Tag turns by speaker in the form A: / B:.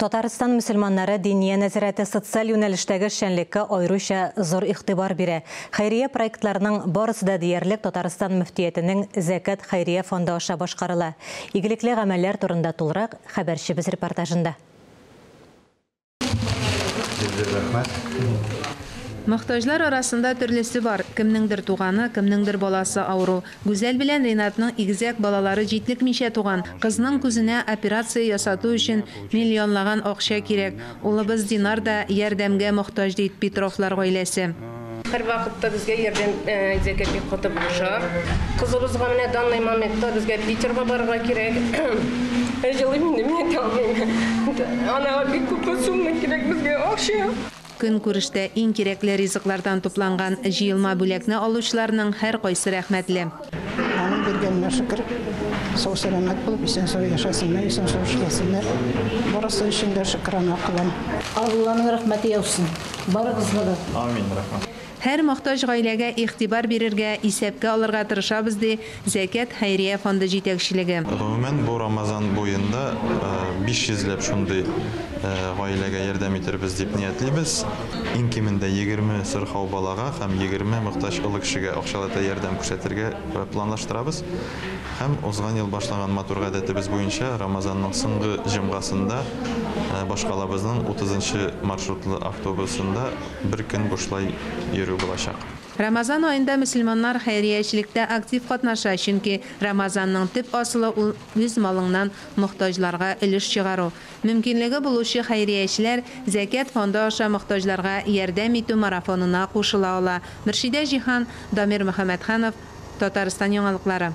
A: Татарстан мусульманнары дини нәзарәте социаль юнәлештәге эшчәнлеккә аеруча зур игътибар бирә. Хәйрия проектларының барысы да диярлек Татарстан мөфтиятенең Зәкат хәйрия фонды аша башкарыла. Игелекле гамәлләр турында тулырак хәбәрчебез репортажында.
B: Мохтажлар арасында төрлесе бар. Кемнеңдер туганы, кемнеңдер баласы авыру. Гүзәл белән Ринатның игезәк балалары җитлекмичә туган. Кызның күзенә операция ясату өчен миллионлаган акча кирәк. Улыбыз Динар да ярдәмгә мохтаж дип Петровлар гаиләсе.
C: Һәр вакытта безгә ярдәм Зәкат бик каты буша. Кызыбызга менә данный моментта безгә Питерга барырга кирәк. Әҗәлем инде мен ана бик күп сумма кирәк безгә акча.
B: Көн күрештә иң кирәкле ризыклардан тупланган җыелма бүләкне алучыларның һәр кайсы рәхмәтле.
D: Аның бергәненә шөкер. Сау сәламәт булып, исән-сау яшасыннар, исән-сау эшләсеннәр. Барысы өчен дә шөкрана кылам.
E: Алланың рәхмәте яусын. Барыгызга да.
F: Амин, рәхмәт.
B: Һәр мохтаж гаиләгә игътибар бирергә, исәпкә алырга тырышабыз ди Зәкат хәйрия фонды җитәкчелеге.
F: Гомумән бу Рамазан буенда 500 шундый гаиләгә ярдәм итәрбез дип ниятлибез. Иң кимендә 20 сырхау балага һәм 20 мохтаж улы кешегә акчалата ярдәм күрсәтергә планлаштырабыз. Һәм узган ел башлаган матур гадәтебез буенча Рамазанның соңгы җомгасында башкалабызның 30-нчы маршрутлы автобусында бер көн бушлай йөрү булачак.
B: Рамазан айында мөселманнар хәйриячелектә актив катнаша, чөнки Рамазанның төп асылы ул үз малыңнан мохтажларга өлеш чыгару. Мөмкинлеге булучы хәйриячеләр Зәкат фонды аша мохтажларга ярдәм итү марафонына кушыла ала. Мөршидә Җиһан, Дамир Мөхәммәтханов, Татарстан яңалыклары.